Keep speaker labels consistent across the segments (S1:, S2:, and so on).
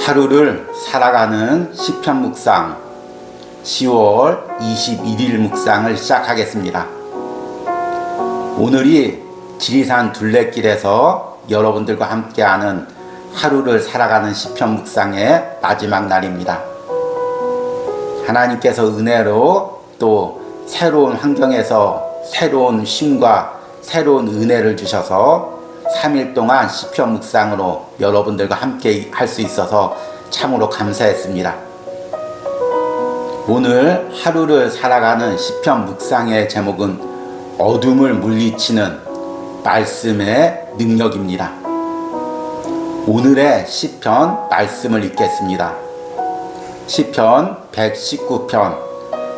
S1: 하루를 살아가는 시편 묵상 10월 21일 묵상을 시작하겠습니다. 오늘이 지리산 둘레길에서 여러분들과 함께하는 하루를 살아가는 시편 묵상의 마지막 날입니다. 하나님께서 은혜로 또 새로운 환경에서 새로운 쉼과 새로운 은혜를 주셔서 3일 동안 시편 묵상으로 여러분들과 함께 할 수 있어서 참으로 감사했습니다. 오늘 하루를 살아가는 시편 묵상의 제목은 어둠을 물리치는 말씀의 능력입니다. 오늘의 시편 말씀을 읽겠습니다. 시편 119편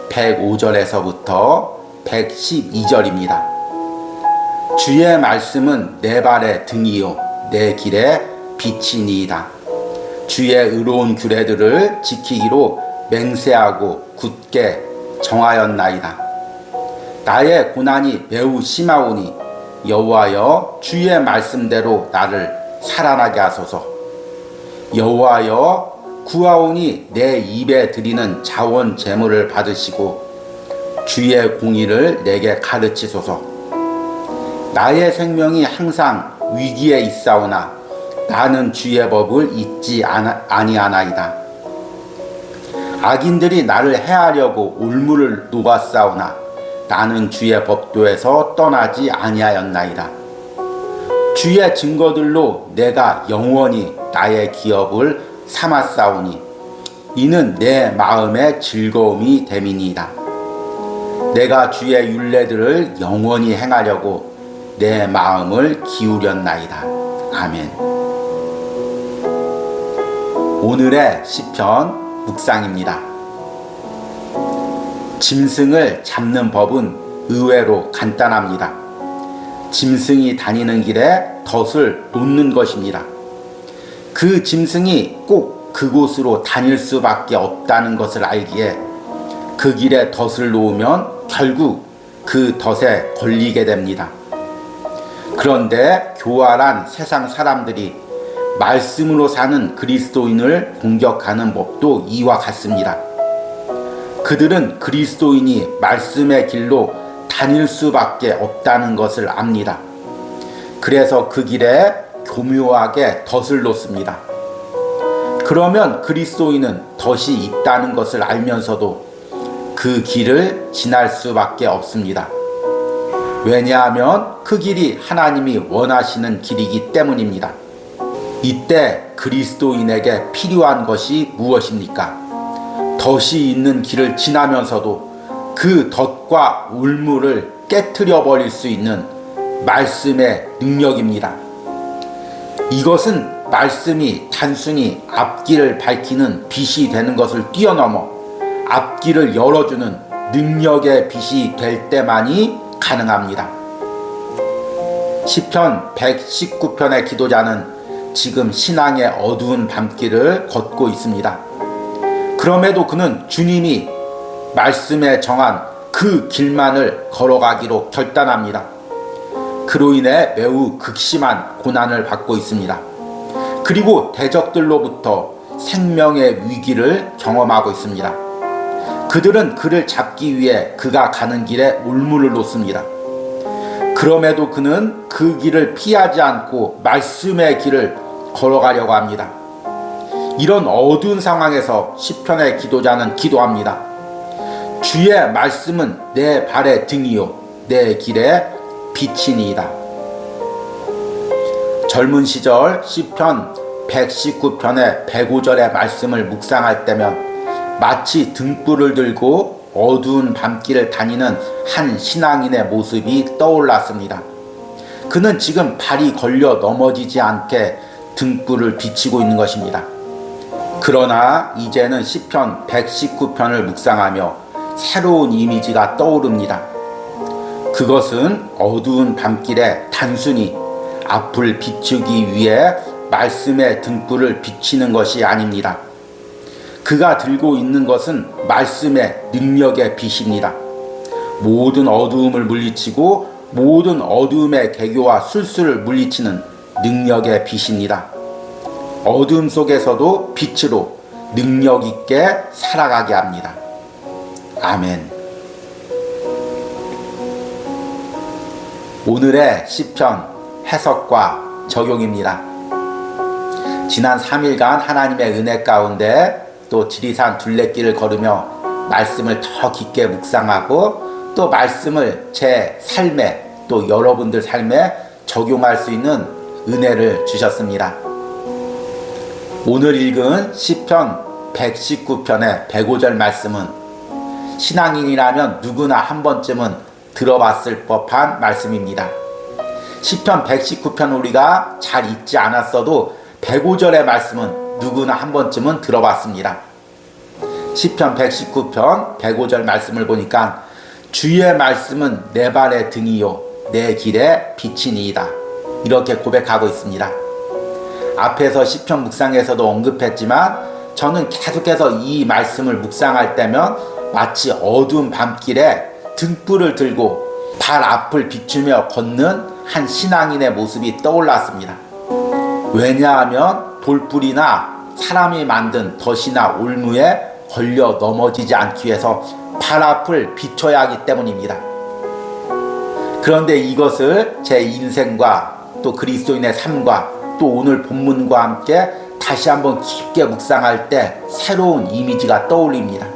S1: 105절에서부터 112절입니다. 주의 말씀은 내 발의 등이요 내 길의 빛이니이다. 주의 의로운 규례들을 지키기로 맹세하고 굳게 정하였나이다. 나의 고난이 매우 심하오니 여호와여 주의 말씀대로 나를 살아나게 하소서. 여호와여 구하오니 내 입에 드리는 자원 제물을 받으시고 주의 공의를 내게 가르치소서. 나의 생명이 항상 위기에 있사오나 나는 주의 법을 잊지 아니하나이다. 악인들이 나를 해하려고 올무를 놓았사오나 나는 주의 법도에서 떠나지 아니하였나이다. 주의 증거들로 내가 영원히 나의 기업을 삼았사오니 이는 내 마음의 즐거움이 됨이니이다. 내가 주의 율례들을 영원히 행하려고 내 마음을 기울였나이다. 아멘. 오늘의 시편 묵상입니다. 짐승을 잡는 법은 의외로 간단합니다. 짐승이 다니는 길에 덫을 놓는 것입니다. 그 짐승이 꼭 그곳으로 다닐 수밖에 없다는 것을 알기에 그 길에 덫을 놓으면 결국 그 덫에 걸리게 됩니다. 그런데 교활한 세상 사람들이 말씀으로 사는 그리스도인을 공격하는 법도 이와 같습니다. 그들은 그리스도인이 말씀의 길로 다닐 수밖에 없다는 것을 압니다. 그래서 그 길에 교묘하게 덫을 놓습니다. 그러면 그리스도인은 덫이 있다는 것을 알면서도 그 길을 지날 수밖에 없습니다. 왜냐하면 그 길이 하나님이 원하시는 길이기 때문입니다. 이때 그리스도인에게 필요한 것이 무엇입니까? 덫이 있는 길을 지나면서도 그 덫과 울무를 깨트려 버릴 수 있는 말씀의 능력입니다. 이것은 말씀이 단순히 앞길을 밝히는 빛이 되는 것을 뛰어넘어 앞길을 열어주는 능력의 빛이 될 때만이 가능합니다. 시편 119편의 기도자는 지금 신앙의 어두운 밤길을 걷고 있습니다. 그럼에도 그는 주님이 말씀에 정한 그 길만을 걸어가기로 결단합니다. 그로 인해 매우 극심한 고난을 받고 있습니다. 그리고 대적들로부터 생명의 위기를 경험하고 있습니다. 그들은 그를 잡기 위해 그가 가는 길에 올무를 놓습니다. 그럼에도 그는 그 길을 피하지 않고 말씀의 길을 걸어가려고 합니다. 이런 어두운 상황에서 시편의 기도자는 기도합니다. 주의 말씀은 내 발의 등이요 내 길의 빛이니이다. 젊은 시절 시편 119편의 105절의 말씀을 묵상할 때면 마치 등불을 들고 어두운 밤길을 다니는 한 신앙인의 모습이 떠올랐습니다. 그는 지금 발이 걸려 넘어지지 않게 등불을 비치고 있는 것입니다. 그러나 이제는 시편 119편을 묵상하며 새로운 이미지가 떠오릅니다. 그것은 어두운 밤길에 단순히 앞을 비추기 위해 말씀의 등불을 비치는 것이 아닙니다. 그가 들고 있는 것은 말씀의 능력의 빛입니다. 모든 어두움을 물리치고 모든 어두움의 계교와 술수를 물리치는 능력의 빛입니다. 어둠 속에서도 빛으로 능력 있게 살아가게 합니다. 아멘. 오늘의 시편 해석과 적용입니다. 지난 3일간 하나님의 은혜 가운데 또 지리산 둘레길을 걸으며 말씀을 더 깊게 묵상하고 또 말씀을 제 삶에 또 여러분들 삶에 적용할 수 있는 은혜를 주셨습니다. 오늘 읽은 시편 119편의 105절 말씀은 신앙인이라면 누구나 한 번쯤은 들어봤을 법한 말씀입니다. 시편 119편 우리가 잘 읽지 않았어도 105절의 말씀은 누구나 한 번쯤은 들어봤습니다. 시편 119편 105절 말씀을 보니까 주의 말씀은 내 발의 등이요 내 길의 빛이니이다. 이렇게 고백하고 있습니다. 앞에서 시편 묵상에서도 언급했지만 저는 계속해서 이 말씀을 묵상할 때면 마치 어두운 밤길에 등불을 들고 발 앞을 비추며 걷는 한 신앙인의 모습이 떠올랐습니다. 왜냐하면 돌불이나 사람이 만든 덫이나 올무에 걸려 넘어지지 않기 위해서 발 앞을 비춰야 하기 때문입니다. 그런데 이것을 제 인생과 또 그리스도인의 삶과 또 오늘 본문과 함께 다시 한번 깊게 묵상할 때 새로운 이미지가 떠올립니다.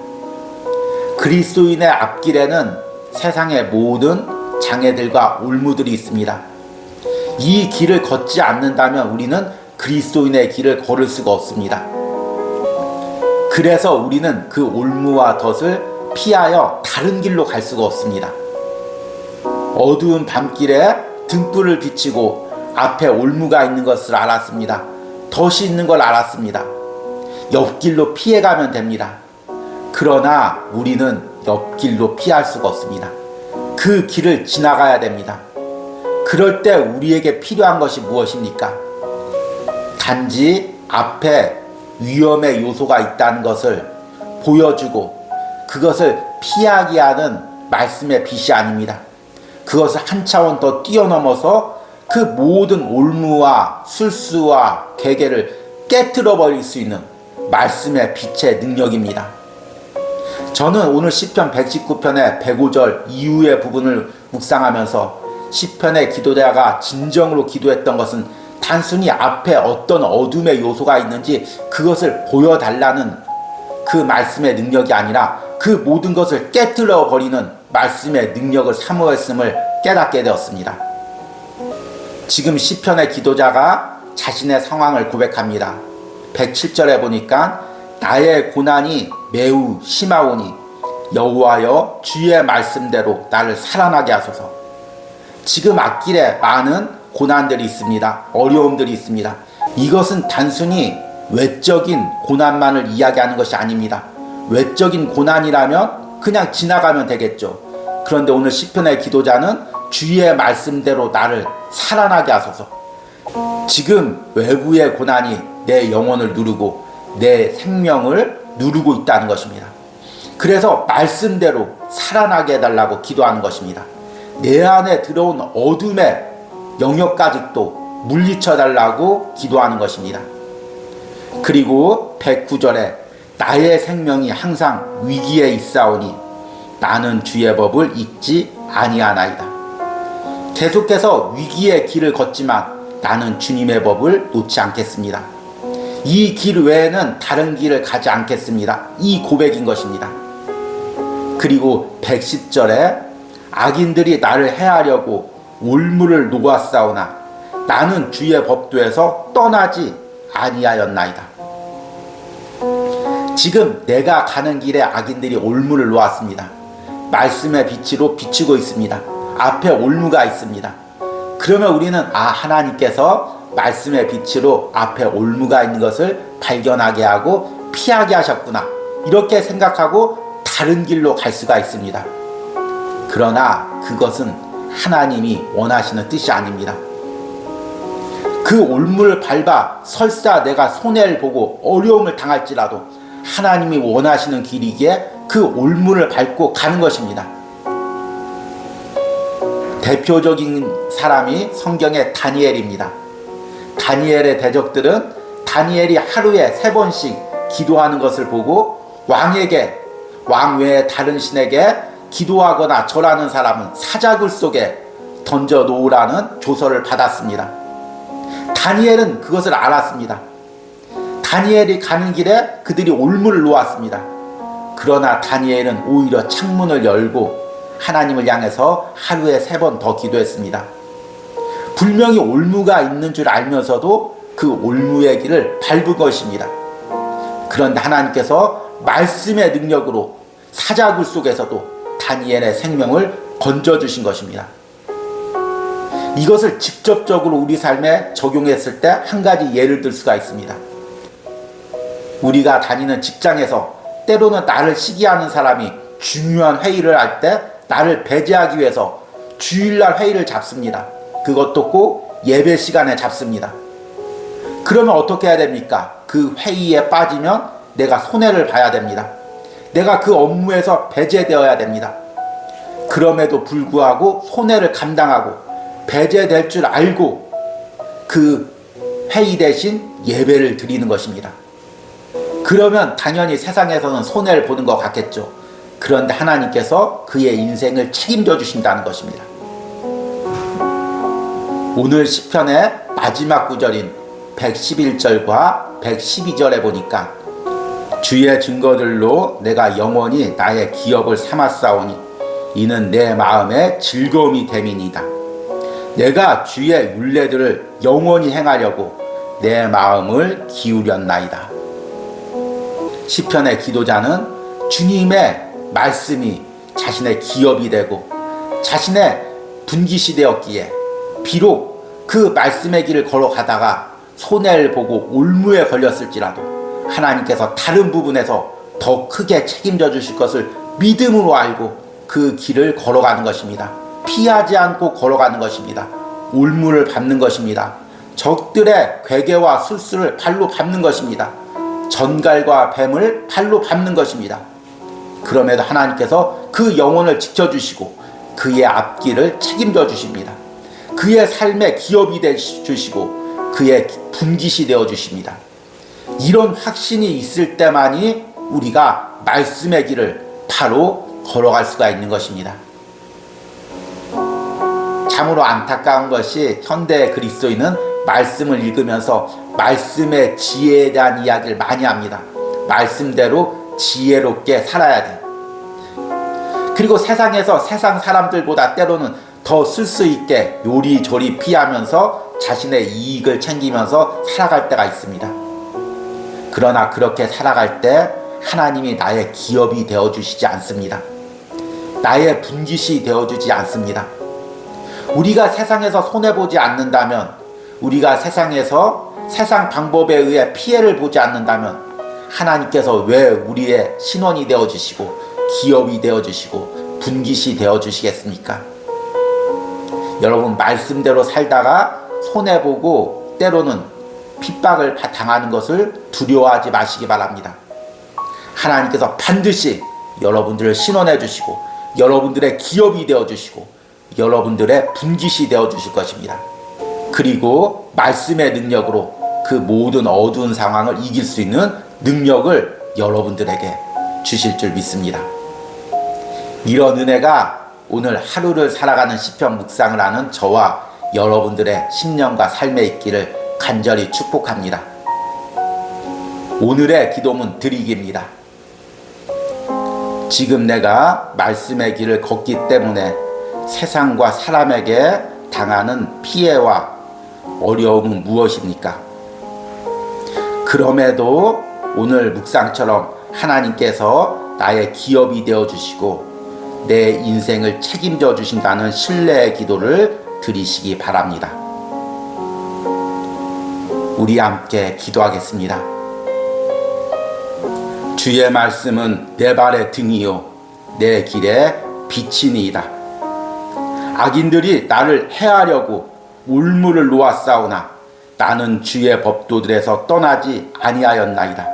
S1: 그리스도인의 앞길에는 세상의 모든 장애들과 올무들이 있습니다. 이 길을 걷지 않는다면 우리는 그리스도인의 길을 걸을 수가 없습니다. 그래서 우리는 그 올무와 덫을 피하여 다른 길로 갈 수가 없습니다. 어두운 밤길에 등불을 비치고 앞에 올무가 있는 것을 알았습니다. 덫이 있는 걸 알았습니다. 옆길로 피해가면 됩니다. 그러나 우리는 옆길로 피할 수가 없습니다. 그 길을 지나가야 됩니다. 그럴 때 우리에게 필요한 것이 무엇입니까? 단지 앞에 위험의 요소가 있다는 것을 보여주고 그것을 피하게 하는 말씀의 빛이 아닙니다. 그것을 한 차원 더 뛰어넘어서 그 모든 올무와 술수와 괴계를 깨트려 버릴 수 있는 말씀의 빛의 능력입니다. 저는 오늘 시편 119편의 105절 이후의 부분을 묵상하면서 시편의 기도자가 진정으로 기도했던 것은 단순히 앞에 어떤 어둠의 요소가 있는지 그것을 보여달라는 그 말씀의 능력이 아니라 그 모든 것을 깨트려 버리는 말씀의 능력을 사모했음을 깨닫게 되었습니다. 지금 시편의 기도자가 자신의 상황을 고백합니다. 107절에 보니까 나의 고난이 매우 심하오니 여호와여 주의 말씀대로 나를 살아나게 하소서. 지금 앞길에 많은 고난들이 있습니다. 어려움들이 있습니다. 이것은 단순히 외적인 고난만을 이야기하는 것이 아닙니다. 외적인 고난이라면 그냥 지나가면 되겠죠. 그런데 오늘 시편의 기도자는 주의 말씀대로 나를 살아나게 하소서. 지금 외부의 고난이 내 영혼을 누르고 내 생명을 누르고 있다는 것입니다. 그래서 말씀대로 살아나게 해달라고 기도하는 것입니다. 내 안에 들어온 어둠의 영역까지도 물리쳐달라고 기도하는 것입니다. 그리고 109절에 나의 생명이 항상 위기에 있사오니 나는 주의 법을 잊지 아니하나이다. 계속해서 위기의 길을 걷지만 나는 주님의 법을 놓지 않겠습니다. 이 길 외에는 다른 길을 가지 않겠습니다. 이 고백인 것입니다. 그리고 110절에 악인들이 나를 해하려고 올무를 놓았사오나 나는 주의 법도에서 떠나지 아니하였나이다. 지금 내가 가는 길에 악인들이 올무를 놓았습니다. 말씀의 빛으로 비추고 있습니다. 앞에 올무가 있습니다. 그러면 우리는 하나님께서 말씀의 빛으로 앞에 올무가 있는 것을 발견하게 하고 피하게 하셨구나, 이렇게 생각하고 다른 길로 갈 수가 있습니다. 그러나 그것은 하나님이 원하시는 뜻이 아닙니다. 그 올무를 밟아 설사 내가 손해를 보고 어려움을 당할지라도 하나님이 원하시는 길이기에 그 올무를 밟고 가는 것입니다. 대표적인 사람이 성경의 다니엘입니다. 다니엘의 대적들은 다니엘이 하루에 3번씩 기도하는 것을 보고 왕 외에 다른 신에게 기도하거나 절하는 사람은 사자굴 속에 던져 놓으라는 조서를 받았습니다. 다니엘은 그것을 알았습니다. 다니엘이 가는 길에 그들이 올무를 놓았습니다. 그러나 다니엘은 오히려 창문을 열고 하나님을 향해서 하루에 3번 더 기도했습니다. 분명히 올무가 있는 줄 알면서도 그 올무의 길을 밟은 것입니다. 그런데 하나님께서 말씀의 능력으로 사자굴 속에서도 다니엘의 생명을 건져주신 것입니다. 이것을 직접적으로 우리 삶에 적용했을 때 한 가지 예를 들 수가 있습니다. 우리가 다니는 직장에서 때로는 나를 시기하는 사람이 중요한 회의를 할 때 나를 배제하기 위해서 주일날 회의를 잡습니다. 그것도 꼭 예배 시간에 잡습니다. 그러면 어떻게 해야 됩니까? 그 회의에 빠지면 내가 손해를 봐야 됩니다. 내가 그 업무에서 배제되어야 됩니다. 그럼에도 불구하고 손해를 감당하고 배제될 줄 알고 그 회의 대신 예배를 드리는 것입니다. 그러면 당연히 세상에서는 손해를 보는 것 같겠죠. 그런데 하나님께서 그의 인생을 책임져 주신다는 것입니다. 오늘 시편의 마지막 구절인 111절과 112절에 보니까 주의 증거들로 내가 영원히 나의 기업을 삼았사오니 이는 내 마음의 즐거움이 됨이니이다. 내가 주의 율례들을 영원히 행하려고 내 마음을 기울였나이다. 시편의 기도자는 주님의 말씀이 자신의 기업이 되고 자신의 분깃이 되었기에 비록 그 말씀의 길을 걸어가다가 손해를 보고 올무에 걸렸을지라도 하나님께서 다른 부분에서 더 크게 책임져 주실 것을 믿음으로 알고 그 길을 걸어가는 것입니다. 피하지 않고 걸어가는 것입니다. 올무를 밟는 것입니다. 적들의 괴계와 술수를 발로 밟는 것입니다. 전갈과 뱀을 발로 밟는 것입니다. 그럼에도 하나님께서 그 영혼을 지켜주시고 그의 앞길을 책임져 주십니다. 그의 삶의 기업이 되주시고 그의 분깃이 되어 주십니다. 이런 확신이 있을 때만이 우리가 말씀의 길을 바로 걸어갈 수가 있는 것입니다. 참으로 안타까운 것이 현대 그리스도인은 말씀을 읽으면서 말씀의 지혜에 대한 이야기를 많이 합니다. 말씀대로 지혜롭게 살아야 돼. 그리고 세상에서 세상 사람들보다 때로는 더 쓸 수 있게 요리조리 피하면서 자신의 이익을 챙기면서 살아갈 때가 있습니다. 그러나 그렇게 살아갈 때 하나님이 나의 기업이 되어주시지 않습니다. 나의 분깃이 되어주지 않습니다. 우리가 세상에서 손해보지 않는다면, 우리가 세상에서 세상 방법에 의해 피해를 보지 않는다면 하나님께서 왜 우리의 신원이 되어주시고 기업이 되어주시고 분깃이 되어주시겠습니까? 여러분, 말씀대로 살다가 손해보고 때로는 핍박을 당하는 것을 두려워하지 마시기 바랍니다. 하나님께서 반드시 여러분들을 신원해 주시고 여러분들의 기업이 되어 주시고 여러분들의 분깃이 되어 주실 것입니다. 그리고 말씀의 능력으로 그 모든 어두운 상황을 이길 수 있는 능력을 여러분들에게 주실 줄 믿습니다. 이런 은혜가 오늘 하루를 살아가는 시편 묵상을 하는 저와 여러분들의 신령과 삶에 있기를 간절히 축복합니다. 오늘의 기도문 드리기입니다. 지금 내가 말씀의 길을 걷기 때문에 세상과 사람에게 당하는 피해와 어려움은 무엇입니까? 그럼에도 오늘 묵상처럼 하나님께서 나의 기업이 되어주시고 내 인생을 책임져 주신다는 신뢰의 기도를 드리시기 바랍니다. 우리 함께 기도하겠습니다. 주의 말씀은 내 발의 등이요 내 길의 빛이니이다. 악인들이 나를 해하려고 올무를 놓았사오나 나는 주의 법도들에서 떠나지 아니하였나이다.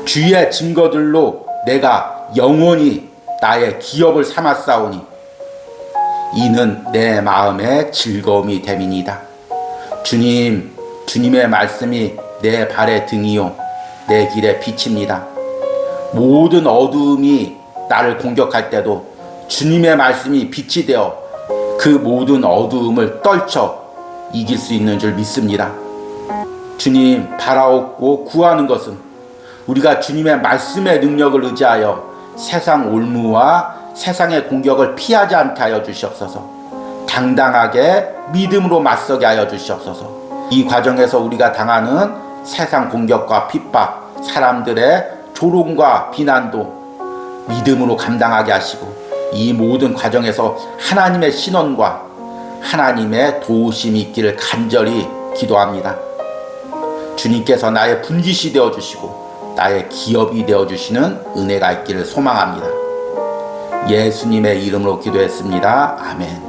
S1: 주의 증거들로 내가 영원히 나의 기업을 삼았사오니 이는 내 마음의 즐거움이 됨이니이다. 주님, 주님의 말씀이 내 발의 등이요 내 길의 빛입니다. 모든 어두움이 나를 공격할 때도 주님의 말씀이 빛이 되어 그 모든 어두움을 떨쳐 이길 수 있는 줄 믿습니다. 주님, 바라옵고 구하는 것은 우리가 주님의 말씀의 능력을 의지하여 세상 올무와 세상의 공격을 피하지 않게 하여 주시옵소서. 당당하게 믿음으로 맞서게 하여 주시옵소서. 이 과정에서 우리가 당하는 세상 공격과 핍박, 사람들의 조롱과 비난도 믿음으로 감당하게 하시고, 이 모든 과정에서 하나님의 신원과 하나님의 도우심이 있기를 간절히 기도합니다. 주님께서 나의 분깃이 되어주시고 나의 기업이 되어주시는 은혜가 있기를 소망합니다. 예수님의 이름으로 기도했습니다. 아멘.